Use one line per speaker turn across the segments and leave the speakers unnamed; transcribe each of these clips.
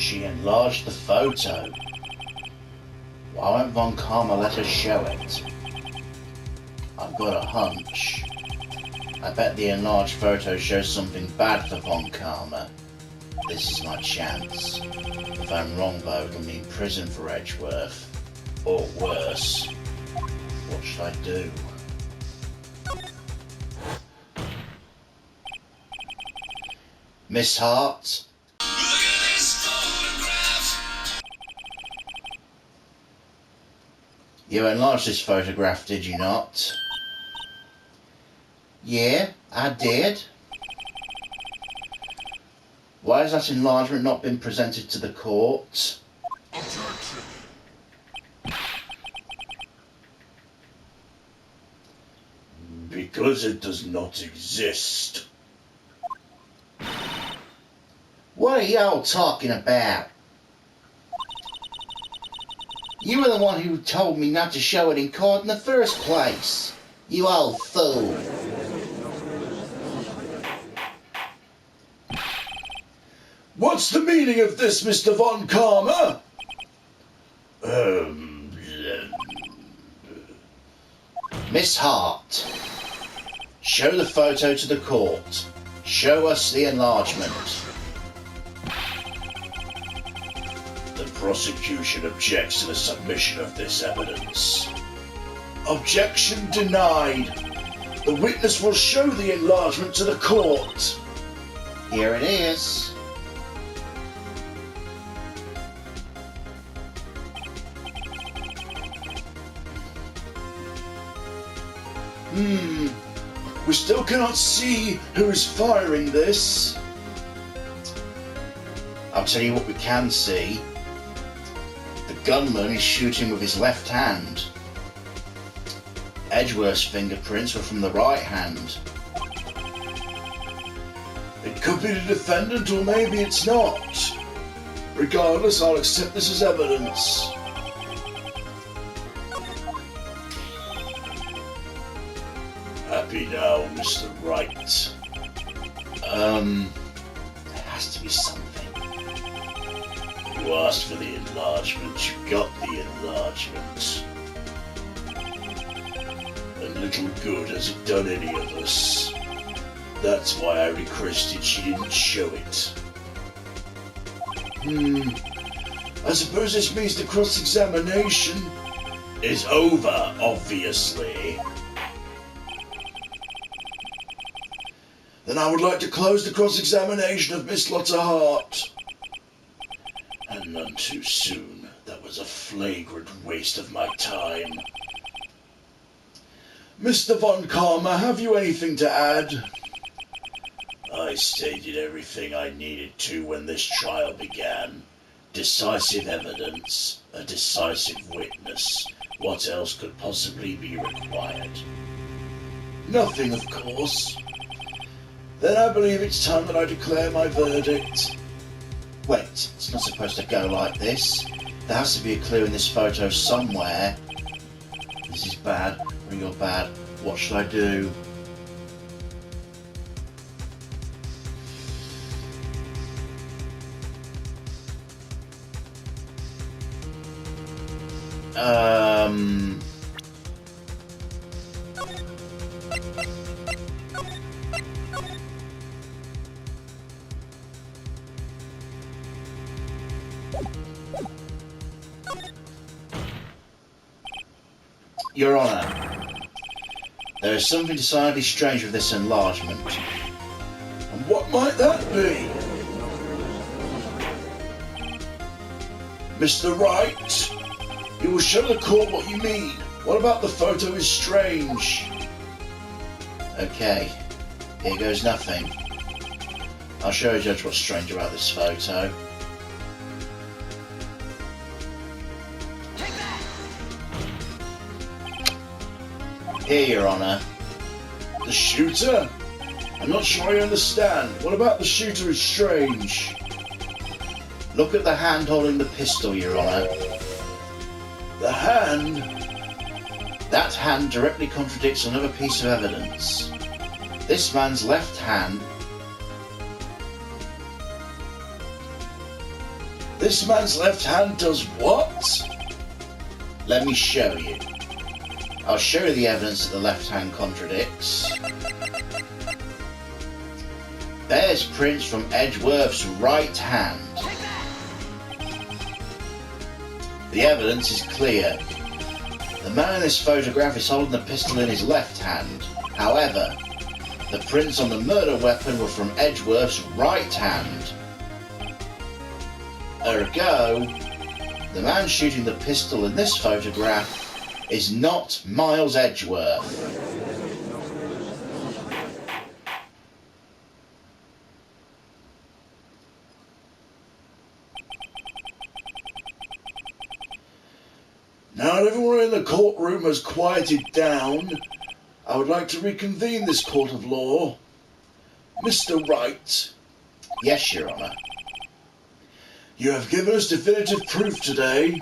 She enlarged the photo. Why won't Von Karma let us show it? I've got a hunch. I bet the enlarged photo shows something bad for Von Karma. This is my chance. If I'm wrong though, it'll mean prison for Edgeworth. Or worse. What should I do? Miss Hart?
Look at this photograph!
You enlarged this photograph, did you not? Yeah, I did. Why has that enlargement not been presented to the court?
Objection!
Because it does not exist.
What are y'all talking about? You were the one who told me not to show it in court in the first place. You old fool.
What's the meaning of this, Mr. Von Karma?
Miss Hart, show the photo to the court. Show us the enlargement.
The prosecution objects to the submission of this evidence. Objection denied. The witness will show the enlargement to the court.
Here it is.
We still cannot see who is firing this.
I'll tell you what we can see. The gunman is shooting with his left hand. Edgeworth's fingerprints were from the right hand.
It could be the defendant, or maybe it's not. Regardless, I'll accept this as evidence. Happy now, Mr. Wright.
There has to be something.
You asked for the enlargement, you got the enlargement. And little good has it done any of us. That's why I requested she didn't show it. I suppose this means the cross-examination is over, obviously. Then I would like to close the cross-examination of Miss Lotta Hart. And none too soon. That was a flagrant waste of my time. Mr. Von Karma, have you anything to add? I stated everything I needed to when this trial began. Decisive evidence, a decisive witness. What else could possibly be required? Nothing, of course. Then I believe it's time that I declare my verdict.
Wait, it's not supposed to go like this. There has to be a clue in this photo somewhere. This is bad, real bad. What should I do? Your Honour, there is something decidedly strange with this enlargement.
And what might that be? Mr. Wright, you will show the court what you mean. What about the photo is strange?
Okay, here goes nothing. I'll show Judge what's strange about this photo. Here, Your Honour.
The shooter? I'm not sure I understand. What about the shooter is strange?
Look at the hand holding the pistol, Your Honour.
The hand?
That hand directly contradicts another piece of evidence. This man's left hand...
This man's left hand does what?
Let me show you. I'll show you the evidence that the left hand contradicts. There's prints from Edgeworth's right hand. The evidence is clear. The man in this photograph is holding the pistol in his left hand. However, the prints on the murder weapon were from Edgeworth's right hand. Ergo, the man shooting the pistol in this photograph is not Miles Edgeworth.
Now that everyone in the courtroom has quieted down, I would like to reconvene this court of law. Mr. Wright.
Yes, Your Honour.
You have given us definitive proof today.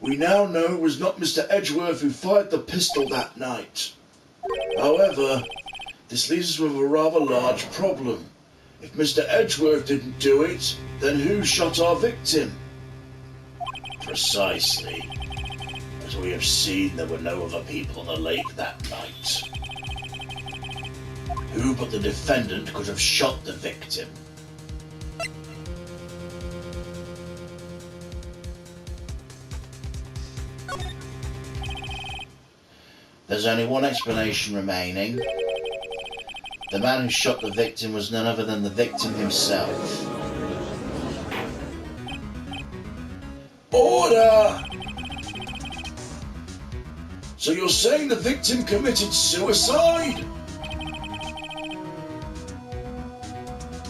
We now know it was not Mr. Edgeworth who fired the pistol that night. However, this leaves us with a rather large problem. If Mr. Edgeworth didn't do it, then who shot our victim?
Precisely. As we have seen, there were no other people on the lake that night. Who but the defendant could have shot the victim? There's only one explanation remaining. The man who shot the victim was none other than the victim himself.
Order! So you're saying the victim committed suicide?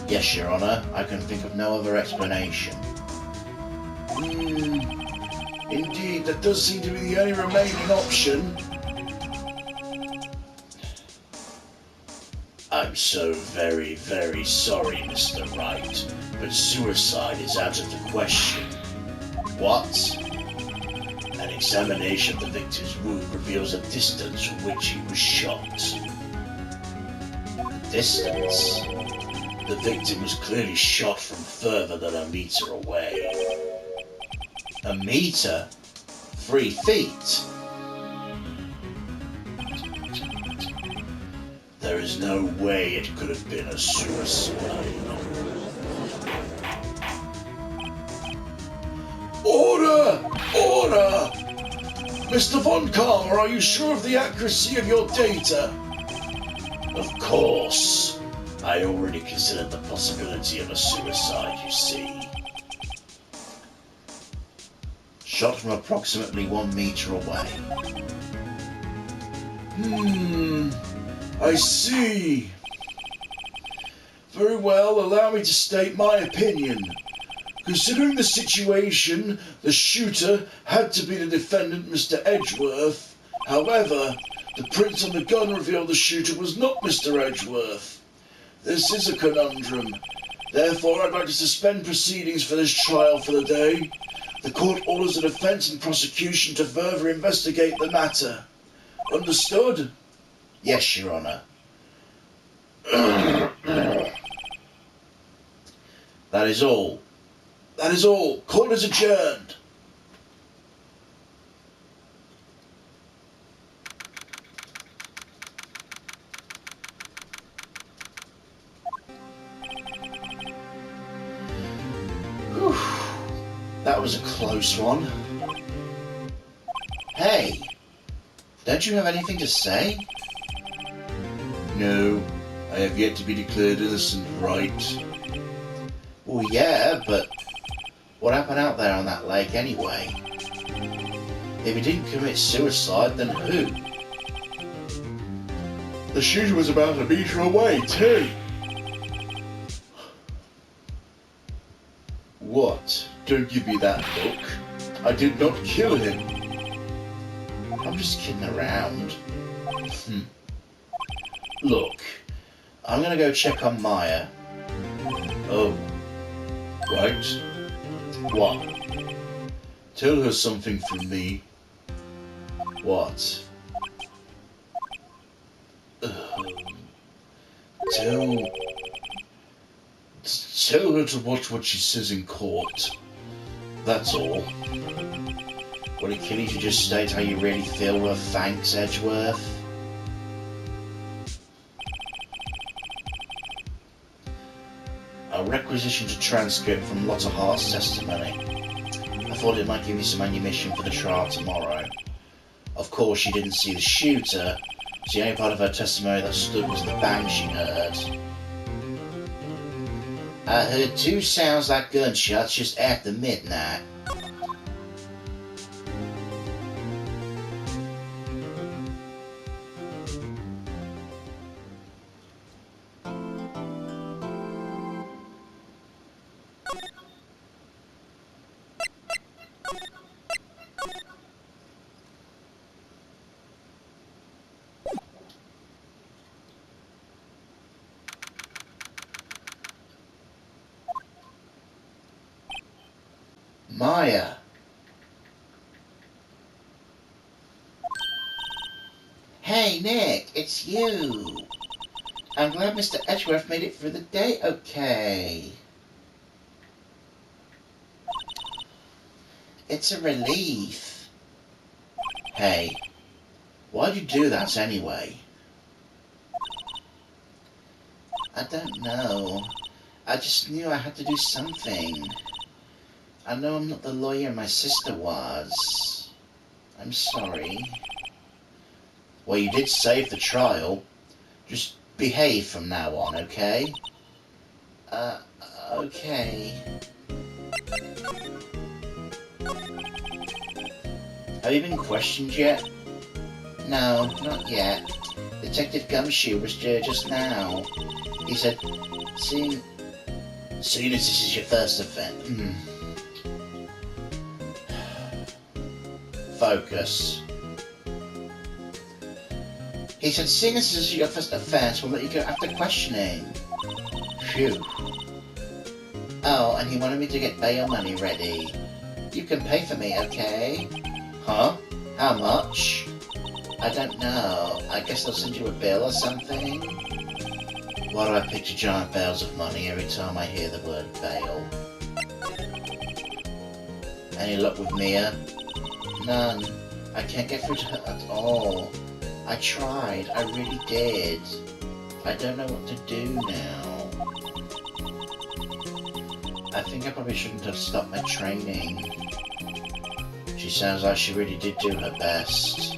Yes, Your Honour. I can think of no other explanation.
Indeed, that does seem to be the only remaining option.
I'm so very, very sorry, Mr. Wright, but suicide is out of the question. What? An examination of the victim's wound reveals a distance from which he was shot. The distance? The victim was clearly shot from further than a metre away. A metre? 3 feet? There is no way it could have been a suicide.
Order! Order! Mr. Von Karma, are you sure of the accuracy of your data?
Of course. I already considered the possibility of a suicide, you see. Shot from approximately 1 metre away.
I see. Very well, allow me to state my opinion. Considering the situation, the shooter had to be the defendant, Mr. Edgeworth. However, the prints on the gun reveal the shooter was not Mr. Edgeworth. This is a conundrum. Therefore, I'd like to suspend proceedings for this trial for the day. The court orders the defense and prosecution to further investigate the matter. Understood?
Yes, Your Honour. That is all.
That is all. Court is adjourned.
Whew. That was a close one. Hey, don't you have anything to say?
No, I have yet to be declared innocent, Wright.
Well, yeah, but what happened out there on that lake anyway? If he didn't commit suicide, then who?
The shooter was about a metre away, too.
What?
Don't give me that look. I did not kill him.
I'm just kidding around. Look, I'm gonna go check on Maya.
Oh, right.
What?
Tell her something from me.
What?
Tell her to watch what she says in court.
That's all. Would it kill you to just state how you really feel with thanks, Edgeworth? I requisitioned a transcript from Lotta Hart's testimony. I thought it might give you some ammunition for the trial tomorrow. Of course, she didn't see the shooter, so the only part of her testimony that stood was the bang she heard. I heard 2 sounds like gunshots just after midnight. Maya! Hey, Nick, it's you! I'm glad Mr. Edgeworth made it through the day okay. It's a relief. Hey, why'd you do that anyway? I don't know. I just knew I had to do something. I know I'm not the lawyer my sister was. I'm sorry. Well, you did save the trial. Just behave from now on, okay? Okay. Have you been questioned yet? No, not yet. Detective Gumshoe was here just now. He said, seeing as this is your first offense. Focus. He said, seeing as this is your first offense, we'll let you go after questioning. Phew. Oh, and he wanted me to get bail money ready. You can pay for me, okay? Huh? How much? I don't know. I guess they'll send you a bill or something? Why do I picture giant bales of money every time I hear the word bail? Any luck with Mia? None. I can't get through to her at all. I tried. I really did. I don't know what to do now. I think I probably shouldn't have stopped my training. She sounds like she really did do her best.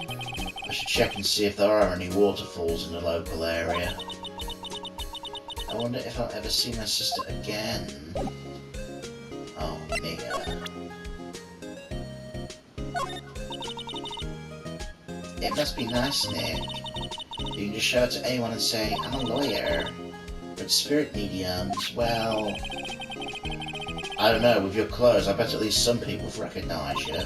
I should check and see if there are any waterfalls in the local area. I wonder if I'll ever see my sister again. Oh, Mia. It must be nice, Nick. You can just show it to anyone and say, I'm a lawyer. But spirit mediums, well... I don't know, with your clothes, I bet at least some people recognise you.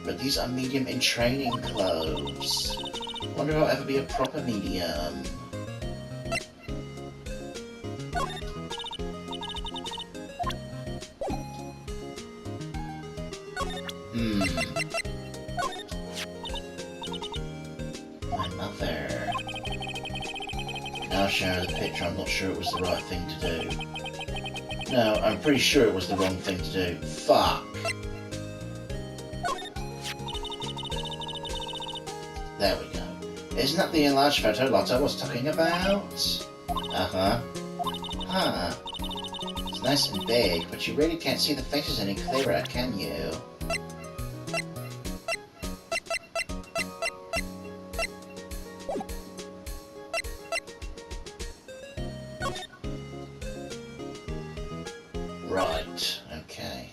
But these are medium in training clothes. Wonder if I'll ever be a proper medium. My mother. Now showing the picture, I'm not sure it was the right thing to do. No, I'm pretty sure it was the wrong thing to do. Fuck. There we go. Isn't that the enlarged photo Lotta was talking about? Uh-huh. Huh. It's nice and big, but you really can't see the faces any clearer, can you? Right, okay.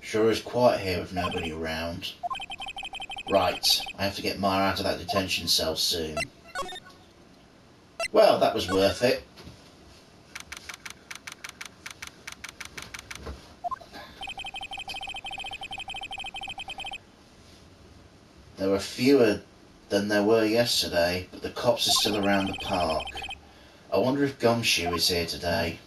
Sure is quiet here with nobody around. Right, I have to get Maya out of that detention cell soon. Well, that was worth it. There were fewer than there were yesterday, but the cops are still around the park. I wonder if Gumshoe is here today.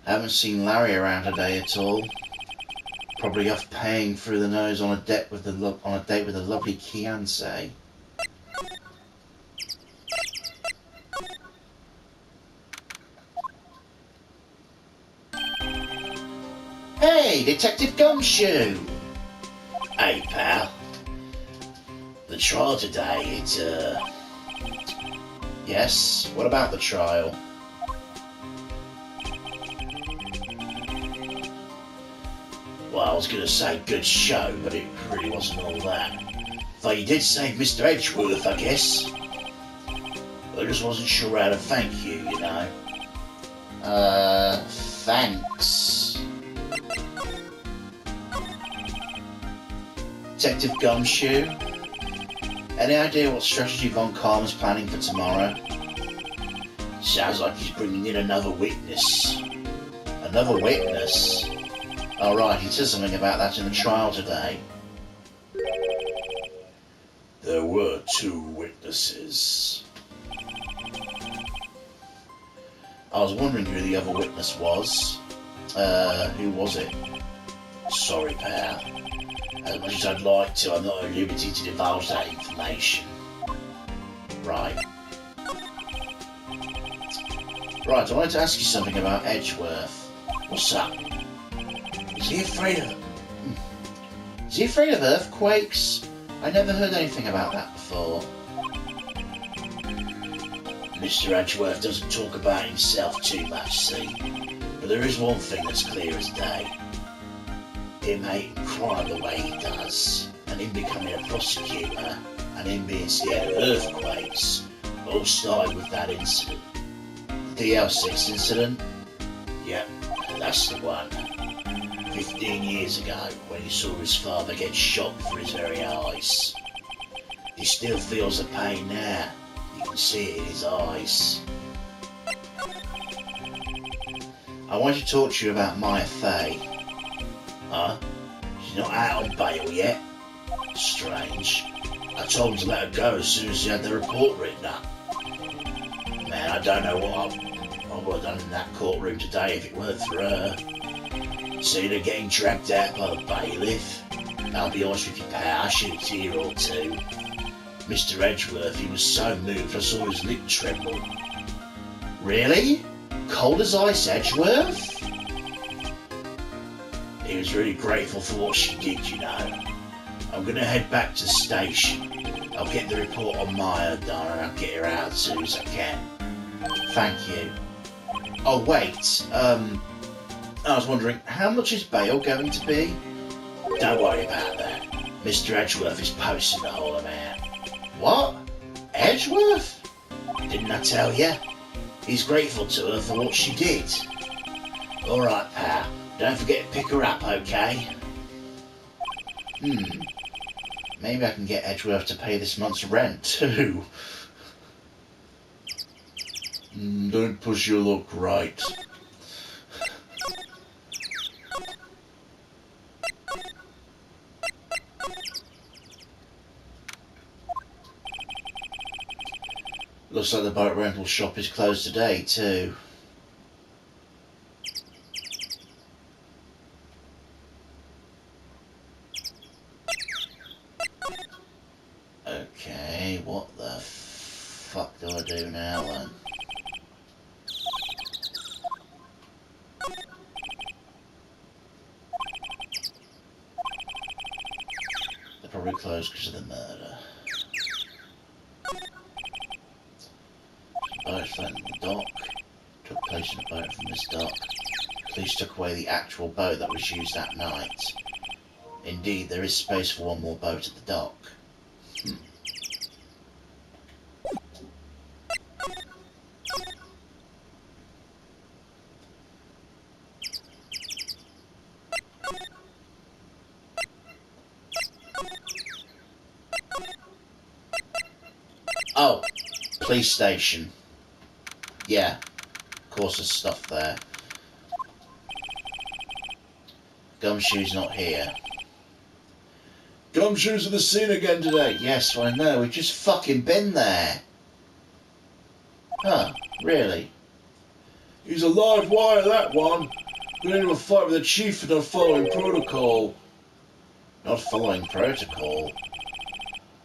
I haven't seen Larry around today at all. Probably off paying through the nose on a date with a lovely fiancée. Hey, Detective Gumshoe!
Hey, pal. The trial today,
Yes, what about the trial?
well, I was going to say good show, but it really wasn't all that. Though you did save Mr. Edgeworth, I guess. I just wasn't sure how to thank you, you know.
Thanks. Detective Gumshoe? Any idea what strategy Von Karma's planning for tomorrow?
Sounds like he's bringing in another witness.
Another witness? Oh right, he said something about that in the trial today.
There were 2 witnesses.
I was wondering who the other witness was. Who was it?
Sorry, pal. As much as I'd like to, I'm not at liberty to divulge that information.
Right. Right, I wanted to ask you something about Edgeworth.
What's up?
Is he afraid of... Is he afraid of earthquakes? I never heard anything about that before.
Mr. Edgeworth doesn't talk about himself too much, see? But there is one thing that's clear as day. Him hating crime the way he does, and him becoming a prosecutor, and him being scared of earthquakes, all started with that incident.
The DL6 incident?
Yep, that's the one. 15 years ago, when he saw his father get shot before his very eyes. He still feels the pain now. You can see it in his eyes.
I wanted to talk to you about Maya Fey.
Huh? She's not out on bail yet? Strange. I told him to let her go as soon as he had the report written up. Man, I don't know what I would have done in that courtroom today if it weren't for her. Seen her getting dragged out by the bailiff. I'll be honest with you, pal, I shed a tear or 2. Mr. Edgeworth, he was so moved I saw his lip tremble.
Really? Cold as ice, Edgeworth?
He was really grateful for what she did, you know. I'm going to head back to the station. I'll get the report on Maya done and I'll get her out as soon as I can.
Thank you. Oh, wait. I was wondering, how much is bail going to be?
Don't worry about that. Mr. Edgeworth is posting the whole amount.
What? Edgeworth?
Didn't I tell you? He's grateful to her for what she did. Alright, pal. Don't forget to pick her up, okay?
Maybe I can get Edgeworth to pay this month's rent, too.
Don't push your luck, Wright.
Looks like the boat rental shop is closed today, too. Okay, what the fuck do I do now, then? They're probably closed because of the murder. Boat fled in the dock. Took place in a boat from this dock. Police took away the actual boat that was used that night. Indeed, there is space for one more boat at the dock. Oh, police station. Yeah, of course there's stuff there. Gumshoe's not here.
Gumshoe's at the scene again today.
Yes, I know, we've just fucking been there. Huh, really?
He's a live wire, that one. Got into a fight with the chief for not following protocol.
Not following protocol?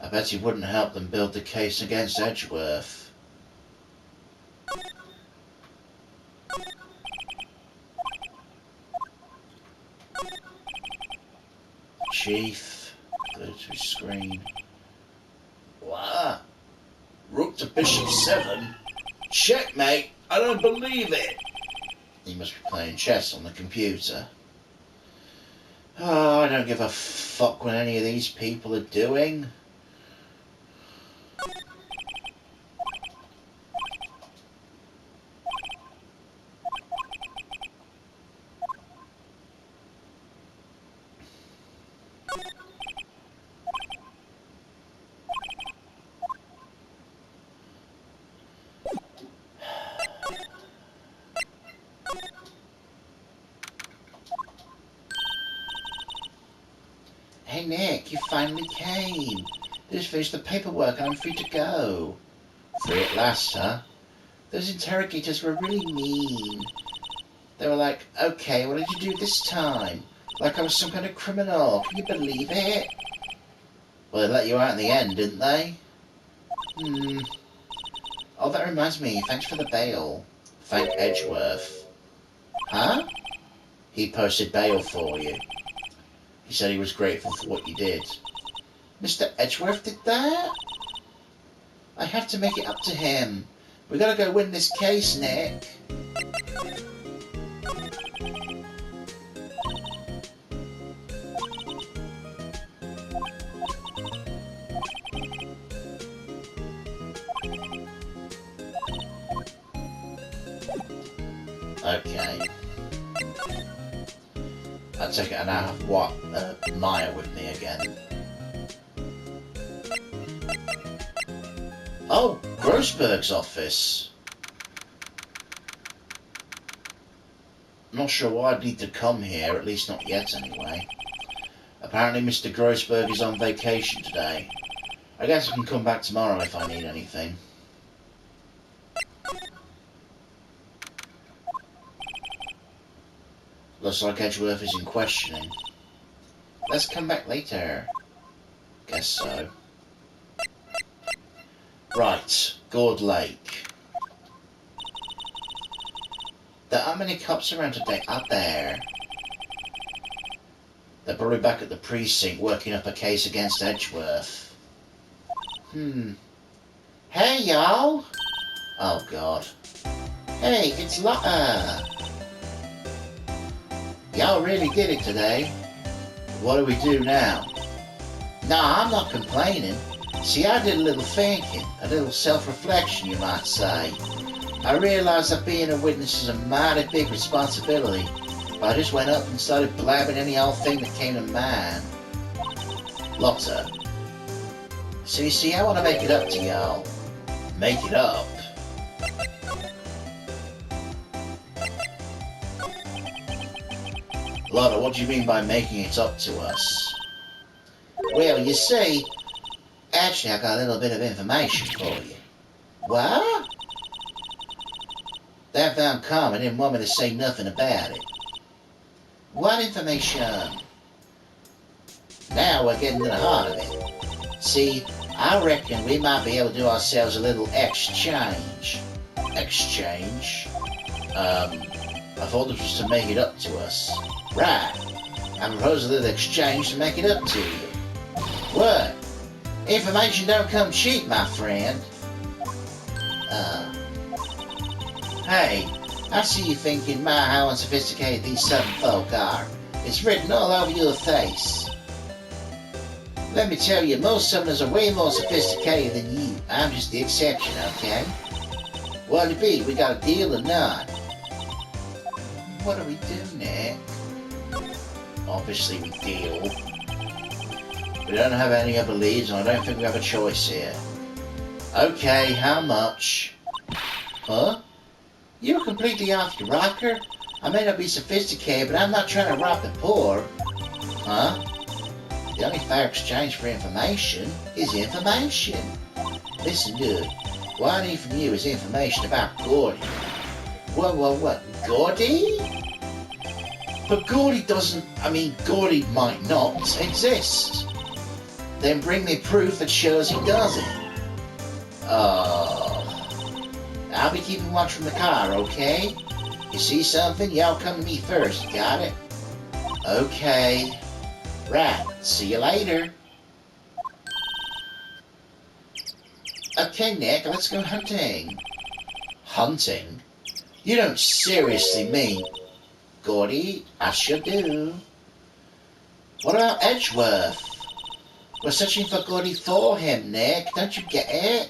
I bet he wouldn't help them build the case against Edgeworth. Chief, go to screen.
What? Rook to bishop 7? Checkmate! I don't believe it!
He must be playing chess on the computer. Oh, I don't give a fuck what any of these people are doing. Hey Nick, you finally came. Just finished the paperwork and I'm free to go. Free at last, huh? Those interrogators were really mean. They were like, okay, what did you do this time? Like I was some kind of criminal. Can you believe it? Well, they let you out in the end, didn't they? Oh, that reminds me. Thanks for the bail. Thank Edgeworth. Huh? He posted bail for you. He said he was grateful for what you did. Mr. Edgeworth did that? I have to make it up to him. We gotta go win this case, Nick. Okay. I take it I now have what? Maya with me again. Oh, Grossberg's office. Not sure why I'd need to come here, at least not yet anyway. Apparently Mr. Grossberg is on vacation today. I guess I can come back tomorrow if I need anything. Looks like Edgeworth is in questioning. Let's come back later. Guess so. Right, Gourd Lake. There aren't many cops around today, are there? They're probably back at the precinct working up a case against Edgeworth. Hey, y'all! Oh, God. Hey, it's Lotta! Y'all really did it today. What do we do now? Nah, I'm not complaining. See, I did a little thinking, a little self-reflection, you might say. I realised that being a witness is a mighty big responsibility, but I just went up and started blabbing any old thing that came to mind. Lotta. So you see, I want to make it up to y'all. Make it up? Lotta, what do you mean by making it up to us? Well, you see, actually I got a little bit of information for you. What? That found Carmen didn't want me to say nothing about it. What information? Now we're getting to the heart of it. See, I reckon we might be able to do ourselves a little exchange. Exchange? I thought this was to make it up to us. Right. I propose a little exchange to make it up to you. What? Information don't come cheap, my friend. Hey, I see you thinking, my, how unsophisticated these southern folk are. It's written all over your face. Let me tell you, most southerners are way more sophisticated than you. I'm just the exception, okay? What'll it be? We got a deal or not? What do we do, Nick? Obviously we deal. We don't have any other leads and I don't think we have a choice here. Okay, how much? Huh? You're completely off your rocker? I may not be sophisticated, but I'm not trying to rob the poor. Huh? The only fair exchange for information is information. Listen, dude. What I need from you is information about Gourdy. What? Gourdy? But Gourdy doesn't, Gourdy might not exist. Then bring me proof that shows he doesn't. I'll be keeping watch from the car, okay? You see something, y'all come to me first, got it? Okay. Right, see you later. Okay, Nick, let's go hunting. Hunting? You don't seriously mean... Gourdy, I sure do. What about Edgeworth? We're searching for Gourdy for him, Nick. Don't you get it?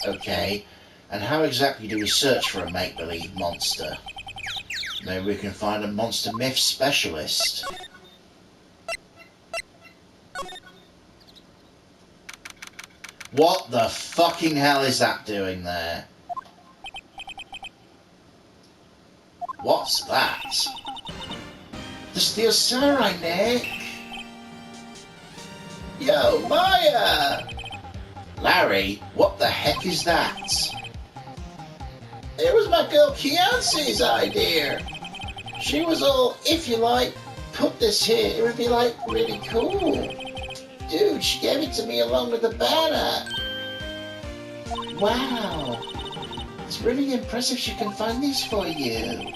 Okay, and how exactly do we search for a make-believe monster? Maybe we can find a monster myth specialist. What the fucking hell is that doing there? What's that? The Steel Samurai, Nick! Yo, Maya! Larry, what the heck is that? It was my girl Kiance's idea. She was all, if you like, put this here, it would be like really cool. Dude, she gave it to me along with the banner. Wow. It's really impressive she can find these for you.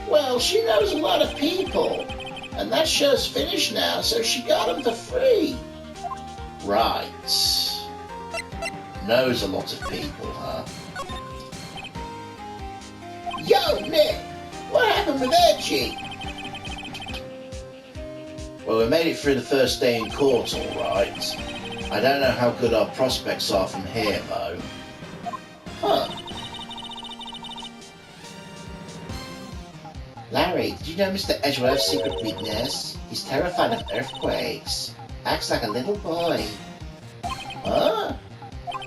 Well, she knows a lot of people. And that show's finished now, so she got them for free. Right. Knows a lot of people, huh? Yo, Nick! What happened with Edgy? Well, we made it through the first day in court, alright. I don't know how good our prospects are from here, though. Huh. Larry, did you know Mr. Edgeworth's secret weakness? He's terrified of earthquakes. Acts like a little boy. Huh?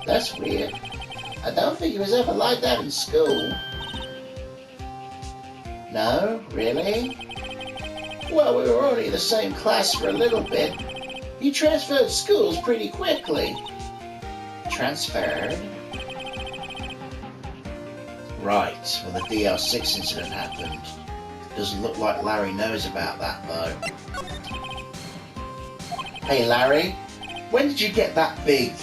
That's weird. I don't think he was ever like that in school. No? Really? Well, we were only in the same class for a little bit. He transferred schools pretty quickly. Transferred? Right, well the DL6 incident happened. Doesn't look like Larry knows about that, though. Hey, Larry, when did you get that big...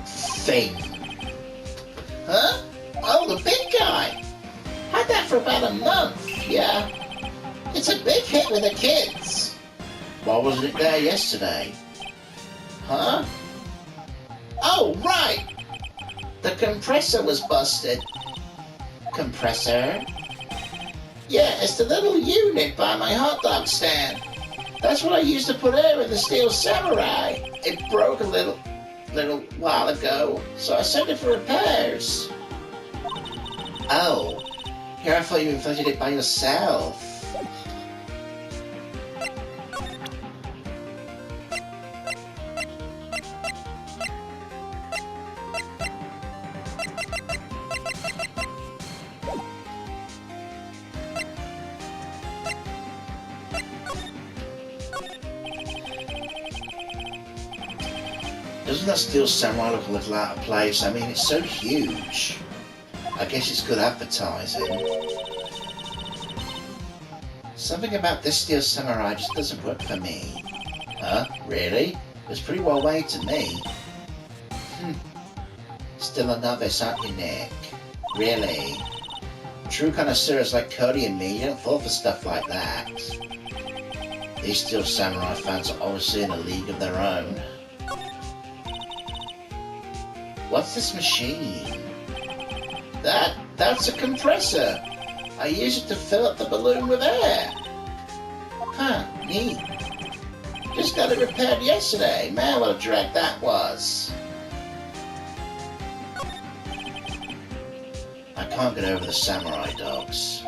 thing? Huh? Oh, the big guy! Had that for about a month, yeah. It's a big hit with the kids. Why wasn't it there yesterday? Huh? Oh, right! The compressor was busted. Compressor? Yeah, it's the little unit by my hot dog stand. That's what I used to put air in the Steel Samurai. It broke a little while ago, so I sent it for repairs. Oh, here I thought you inflated it by yourself. Doesn't that Steel Samurai look a little out of place? I mean, it's so huge. I guess it's good advertising. Something about this Steel Samurai just doesn't work for me. Huh? Really? It's pretty well made to me. Still a novice, aren't you, Nick? Really? True connoisseurs like Cody and me, you don't fall for stuff like that. These Steel Samurai fans are obviously in a league of their own. What's this machine? That's a compressor. I use it to fill up the balloon with air. Huh, neat. Just got it repaired yesterday. Man, what a drag that was. I can't get over the samurai dogs.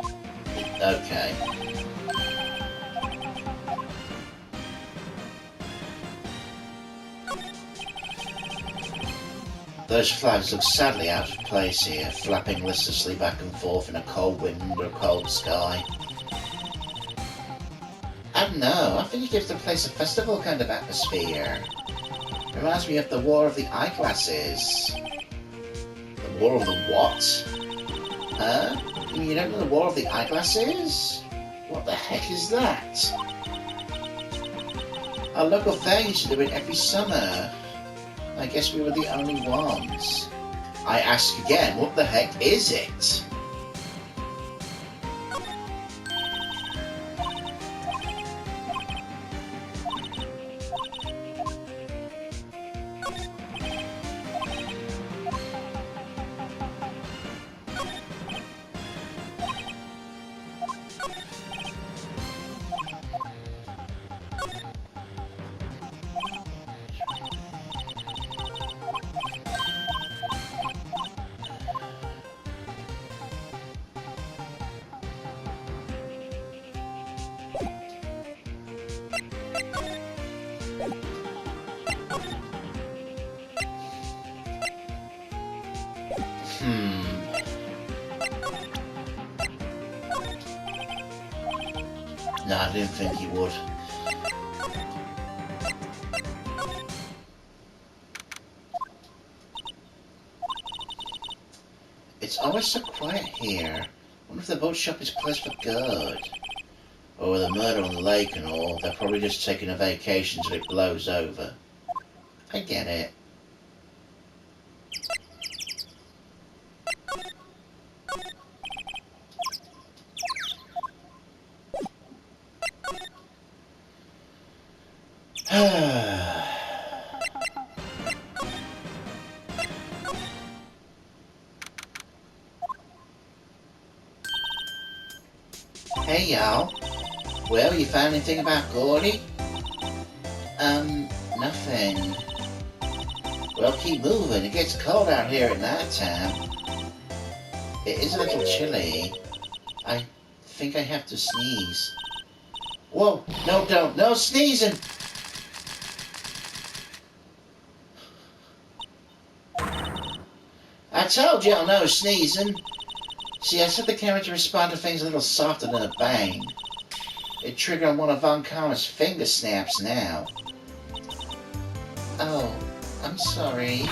Okay. Those flags look sadly out of place here, flapping listlessly back and forth in a cold wind under a cold sky. I don't know, I think it gives the place a festival kind of atmosphere. Reminds me of the War of the Eyeglasses. The War of the what? Huh? You don't know the War of the Eyeglass is? What the heck is that? Our local fair used to do it every summer. I guess we were the only ones. I ask again, what the heck is it? No, I didn't think he would. It's always so quiet here. Wonder if the boat shop is closed for good. Or with the murder on the lake and all, they're probably just taking a vacation till it blows over. I get it. Hey y'all. Well, you found anything about Gourdy? Nothing. Well, keep moving. It gets cold out here at night time. It is a little chilly. I think I have to sneeze. Whoa, no, don't. No sneezing! I told y'all no sneezing. See, I set the camera to respond to things a little softer than a bang. It triggered on one of Von Karma's finger snaps now. Oh, I'm sorry.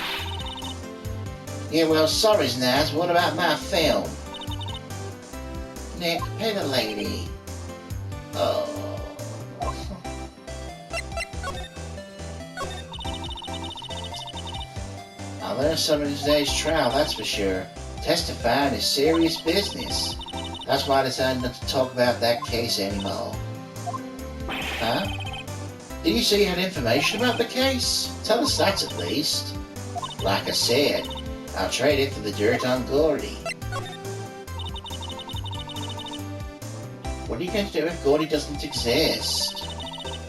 Yeah, well, sorry's nice. What about my film? Nick, pay the lady. Oh. I learned something in today's trial, that's for sure. Testifying is serious business. That's why I decided not to talk about that case anymore. Huh? Did you say you had information about the case? Tell us that at least. Like I said, I'll trade it for the dirt on Gourdy. What are you going to do if Gourdy doesn't exist?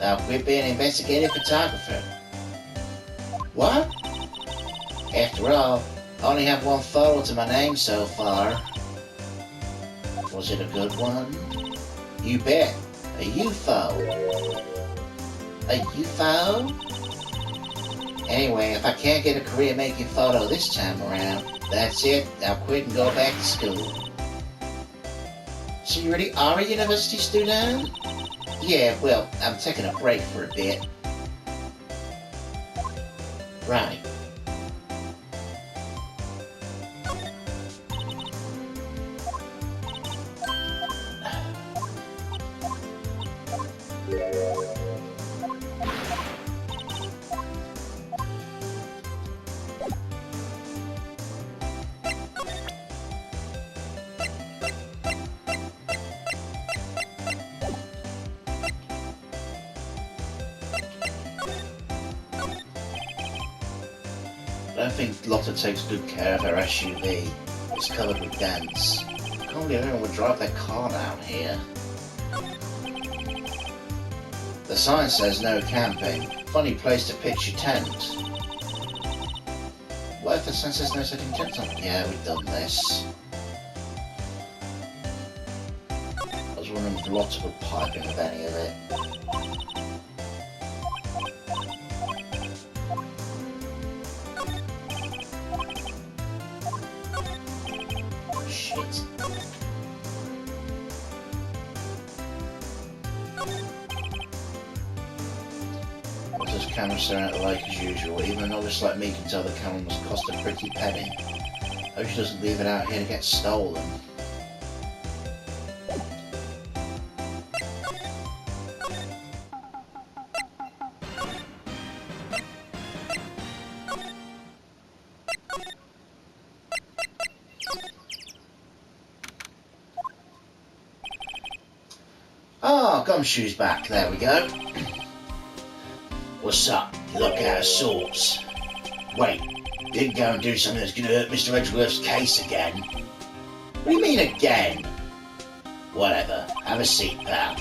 I'll quit being an investigative photographer. What? After all, I only have one photo to my name so far. Was it a good one? You bet. A UFO. A UFO? Anyway, if I can't get a career making photo this time around, that's it. I'll quit and go back to school. So you really are a university student? Yeah, well, I'm taking a break for a bit. Right. I don't think Lotta takes good care of her SUV. It's covered with dents. Can't believe anyone would drive their car down here. The sign says no camping. Funny place to pitch your tent. What if the sign says no setting tents on? Yeah, we've done this. I was wondering if Lotta would pipe in with any of it. Shit. Lotta's camera staring at the lake as usual. Even a novice like me can tell the camera must cost a pretty penny. Hope she doesn't leave it out here to get stolen. Ah, Gumshoe's back. There we go. What's up? You look out of sorts. Wait, didn't go and do something that's going to hurt Mr. Edgeworth's case again? What do you mean again? Whatever. Have a seat, pal.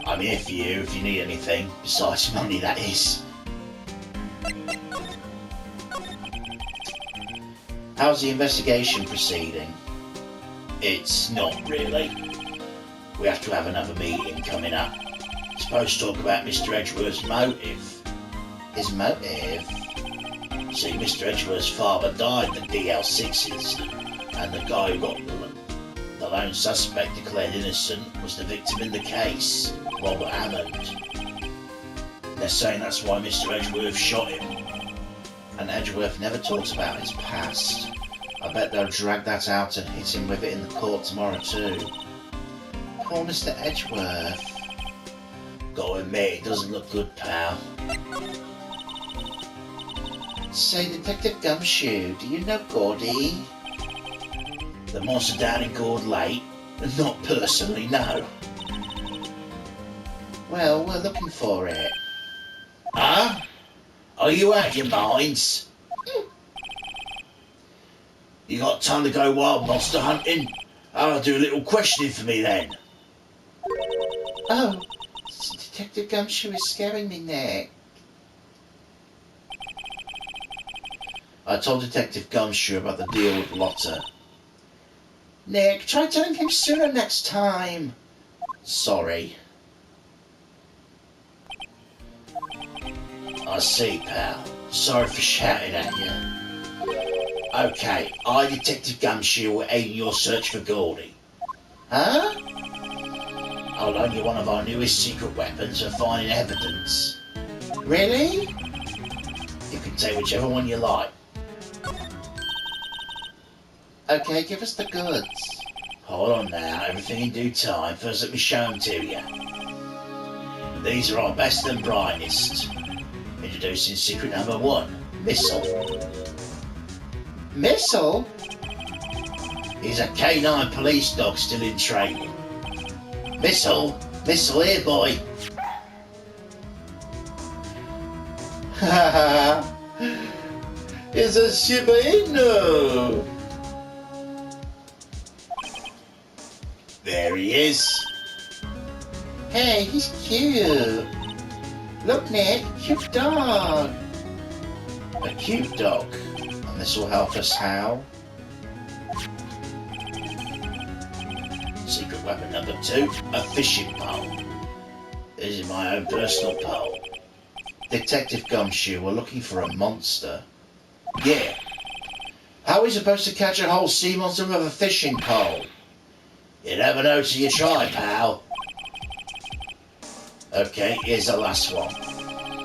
I'm here for you if you need anything. Besides money, that is. How's the investigation proceeding? It's not really. We have to have another meeting coming up. It's supposed to talk about Mr. Edgeworth's motive. His motive? See, Mr. Edgeworth's father died in the DL6 incident, and the guy who got the lone suspect declared innocent was the victim in the case, Robert Hammond. They're saying that's why Mr. Edgeworth shot him. And Edgeworth never talks about his past. I bet they'll drag that out and hit him with it in the court tomorrow too. Poor Mr. Edgeworth. Gotta admit, it doesn't look good, pal. Say, Detective Gumshoe, do you know Gourdy? The monster down in Gourd Lake? Not personally, no. Well, we're looking for it. Huh? Are you out of your minds? You got time to go wild monster hunting? I'll do a little questioning for me then. Oh, Detective Gumshoe is scaring me, Nick. I told Detective Gumshoe about the deal with Lotta. Nick, try telling him sooner next time. Sorry. I see, pal. Sorry for shouting at you. Okay, I, Detective Gumshoe, will aid in your search for Gourdy. Huh? I'll loan you one of our newest secret weapons for finding evidence. Really? You can take whichever one you like. Okay, give us the goods. Hold on now, everything in due time. First let me show them to you. These are our best and brightest. Introducing secret number 1, Missile. Missile? He's a canine police dog still in training. Missile here, boy. Haha. It's a Shiba Inu. There he is. Hey, he's cute. Look, Nick, cute dog. A cute dog. And this will help us how? Secret weapon number 2, a fishing pole. This is my own personal pole. Detective Gumshoe, we're looking for a monster. Yeah. How are we supposed to catch a whole sea monster with a fishing pole? You never know till you try, pal. Okay, here's the last one.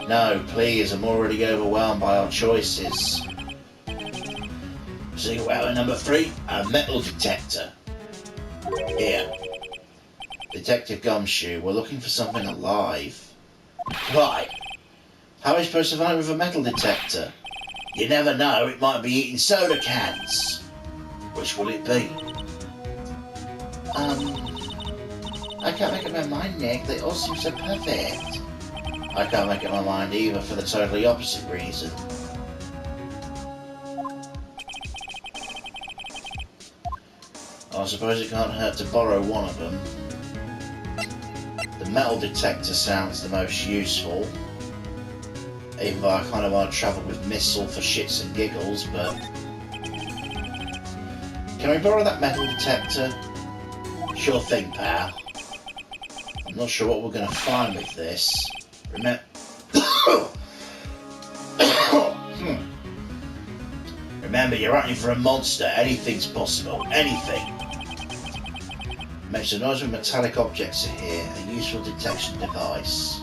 No, please, I'm already overwhelmed by our choices. Secret weapon number 3, a metal detector. Here. Detective Gumshoe, we're looking for something alive. Right. How are we supposed to find it with a metal detector? You never know, it might be eating soda cans. Which will it be? I can't make up my mind, Nick. They all seem so perfect. I can't make up my mind either for the totally opposite reason. I suppose it can't hurt to borrow one of them. The metal detector sounds the most useful. Even though I kind of want to travel with Missile for shits and giggles, but... Can we borrow that metal detector? Sure thing, pal. I'm not sure what we're going to find with this. Remember, you're hunting for a monster. Anything's possible. Anything. Makes a noise when metallic objects are here. A useful detection device.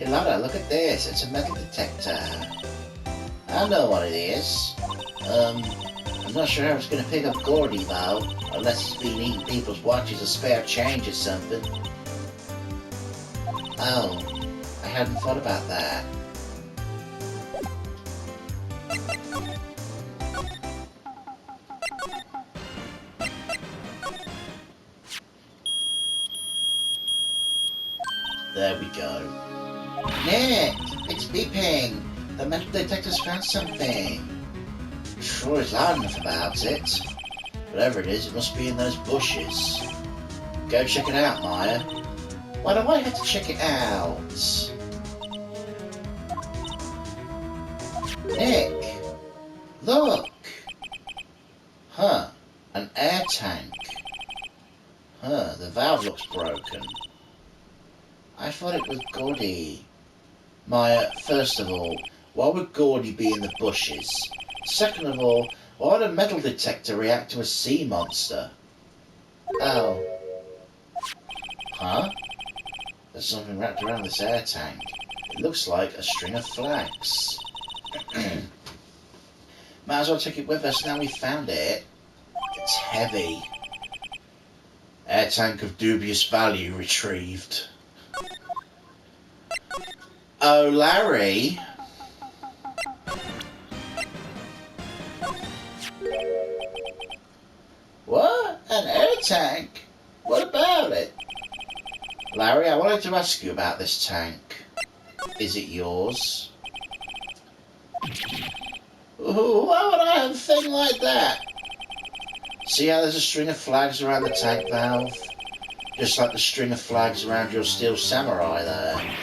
Hey Lotta, look at this. It's a metal detector. I know what it is. I'm not sure how it's going to pick up Gourdy, though. Unless it's been eating people's watches or spare change or something. Oh, I hadn't thought about that. There we go. Nick! It's beeping! The metal detector's found something. Sure is loud enough about it. Whatever it is, it must be in those bushes. Go check it out, Maya. Why do I have to check it out? Nick! Look! Huh. An air tank. Huh, the valve looks broken. I thought it was Gourdy. Maya, first of all, why would Gourdy be in the bushes? Second of all, why would a metal detector react to a sea monster? Oh. Huh? There's something wrapped around this air tank. It looks like a string of flags. Might as well take it with us now we've found it. It's heavy. Air tank of dubious value retrieved. Oh, Larry. What? An air tank? What about it? Larry, I wanted to ask you about this tank. Is it yours? Why would I have a thing like that? See how there's a string of flags around the tank valve? Just like the string of flags around your steel samurai there.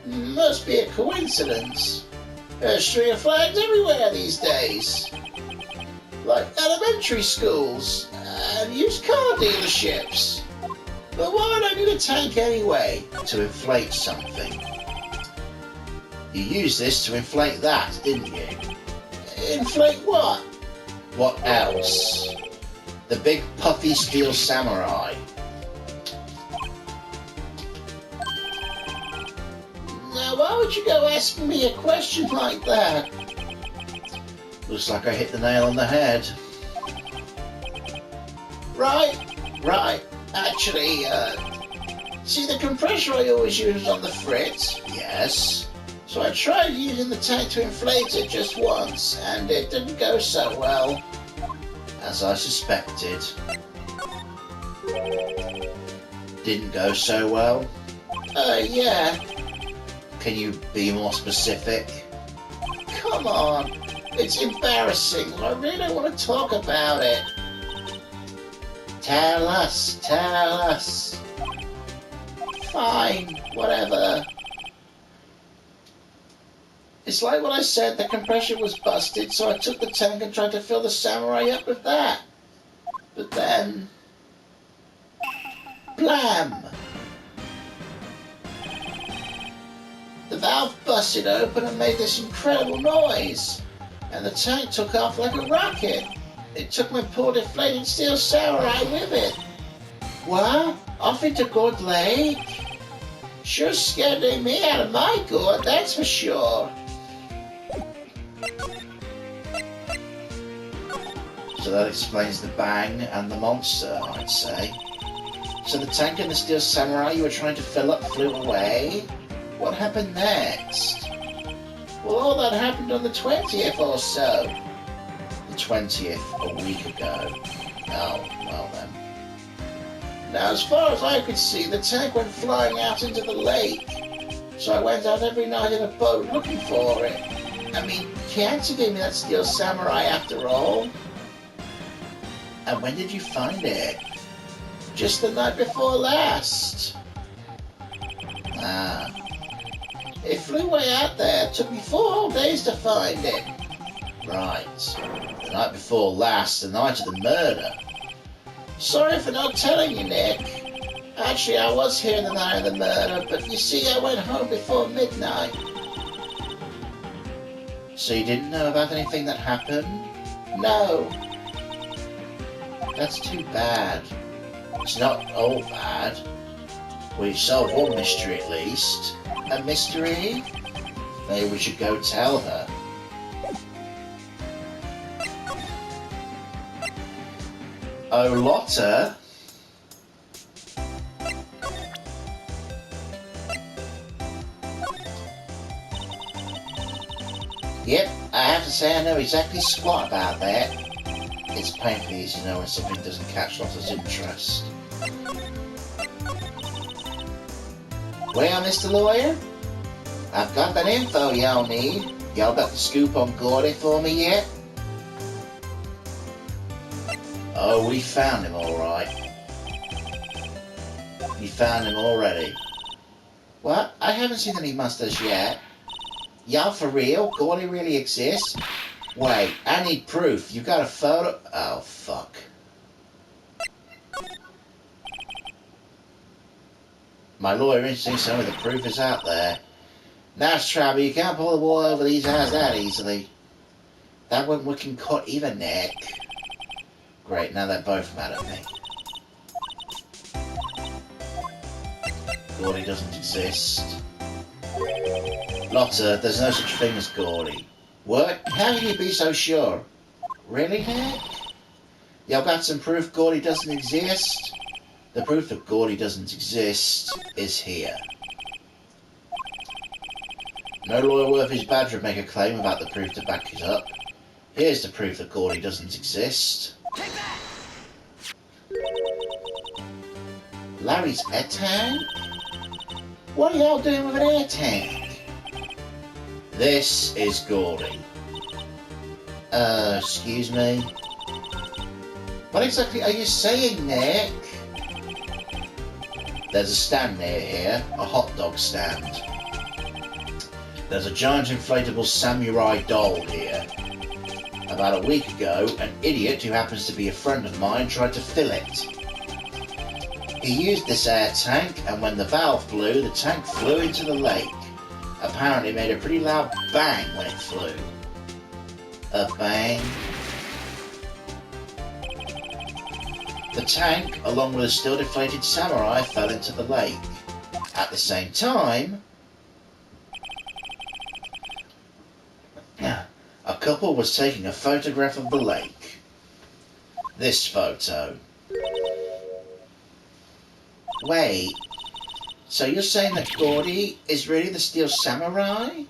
Must be a coincidence. There's a string of flags everywhere these days. Like elementary schools and used car dealerships. But why would I need a tank anyway? To inflate something. You used this to inflate that, didn't you? Inflate what? What else? The big puffy steel samurai. Now why would you go asking me a question like that? Looks like I hit the nail on the head. Right. Actually, see the compressor I always use on the fritz? Yes. So I tried using the tank to inflate it just once, and it didn't go so well. As I suspected. Didn't go so well? Yeah. Can you be more specific? Come on. It's embarrassing. I really don't want to talk about it. Tell us. Fine, whatever. It's like what I said, the compressor was busted, so I took the tank and tried to fill the samurai up with that. But then... blam! The valve busted open and made this incredible noise. And the tank took off like a rocket. It took my poor deflated steel samurai with it. What? Off into Gourd Lake? Sure scared me out of my gourd, that's for sure. So that explains the bang and the monster, I'd say. So the tank and the steel samurai you were trying to fill up flew away? What happened next? Well, all that happened on the 20th or so. The 20th, a week ago. Oh, well then. Now, as far as I could see, the tank went flying out into the lake. So I went out every night in a boat looking for it. I mean, Chianti gave me that steel samurai after all. And when did you find it? Just the night before last. Ah. It flew way out there. It took me 4 whole days to find it. Right. The night before last, the night of the murder. Sorry for not telling you, Nick. Actually, I was here the night of the murder, but you see, I went home before midnight. So you didn't know about anything that happened? No. That's too bad. It's not all bad. We solved one mystery at least. A mystery? Maybe we should go tell her. Oh, Lotta? Yep, I have to say I know exactly squat about that. It's painfully easy to know when something doesn't catch Lotta's interest. Well, Mr. Lawyer, I've got that info y'all need. Y'all got the scoop on Gourdy for me yet? Oh, we found him all right. You found him already. What? I haven't seen any monsters yet. Y'all for real? Gourdy really exists? Wait, I need proof. You got a photo? Oh, fuck. My lawyer insists some of the proof is out there. Nice try, but you can't pull the wool over these eyes that easily. That one we can cut even neck. Great, now they're both mad at me. Gourdy doesn't exist. Lotta, there's no such thing as Gourdy. What? How can you be so sure? Really, Nick? Y'all got some proof Gourdy doesn't exist? The proof that Gourdy doesn't exist is here. No lawyer worth his badge would make a claim about the proof to back it up. Here's the proof that Gourdy doesn't exist. Larry's air tank? What are y'all doing with an air tank? This is Gourdy. Excuse me? What exactly are you saying, Nick? There's a stand near here, a hot dog stand. There's a giant inflatable samurai doll here. About a week ago, an idiot who happens to be a friend of mine tried to fill it. He used this air tank, and when the valve blew, the tank flew into the lake. Apparently it made a pretty loud bang when it flew. A bang. The tank, along with a still deflated samurai, fell into the lake. At the same time, a couple was taking a photograph of the lake. This photo. Wait, so you're saying that Gourdy is really the Steel Samurai?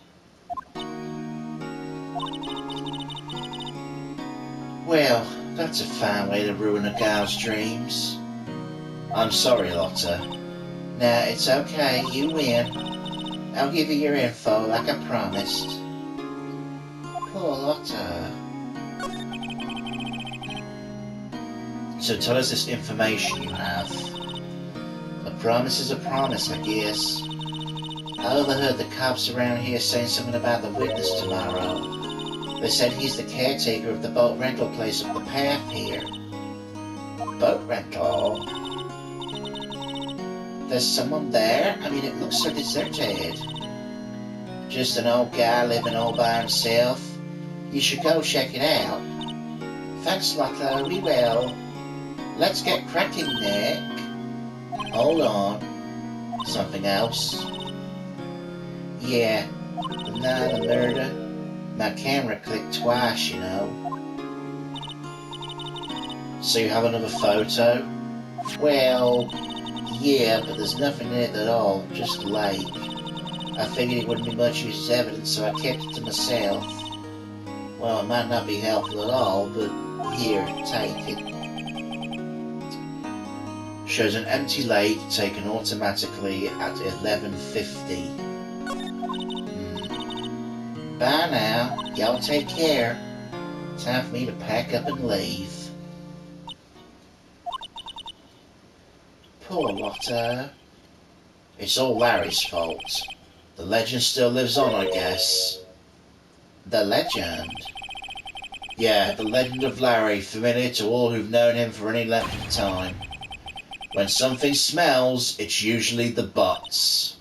Well, that's a fine way to ruin a gal's dreams. I'm sorry, Lotta. Nah, it's okay, you win. I'll give you your info like I promised. Poor Lotta. So tell us this information you have. A promise is a promise, I guess. I overheard the cops around here saying something about the witness tomorrow. They said he's the caretaker of the boat rental place up the path here. Boat rental? There's someone there? I mean, it looks so deserted. Just an old guy living all by himself. You should go check it out. Thanks, Lotta, we will. Let's get cracking, Nick. Hold on. Something else? Yeah, the night of the murder. My camera clicked twice, you know. So you have another photo? Well, yeah, but there's nothing in it at all, just a lake. I figured it wouldn't be much use as evidence, so I kept it to myself. Well, it might not be helpful at all, but here, take it. Shows an empty lake taken automatically at 11:50. Bye now. Y'all take care. Time for me to pack up and leave. Poor Lotta. It's all Larry's fault. The legend still lives on, I guess. The legend? Yeah, the legend of Larry, familiar to all who've known him for any length of time. When something smells, it's usually the butts.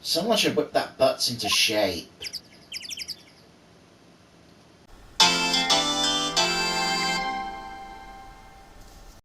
Someone should whip that butts into shape.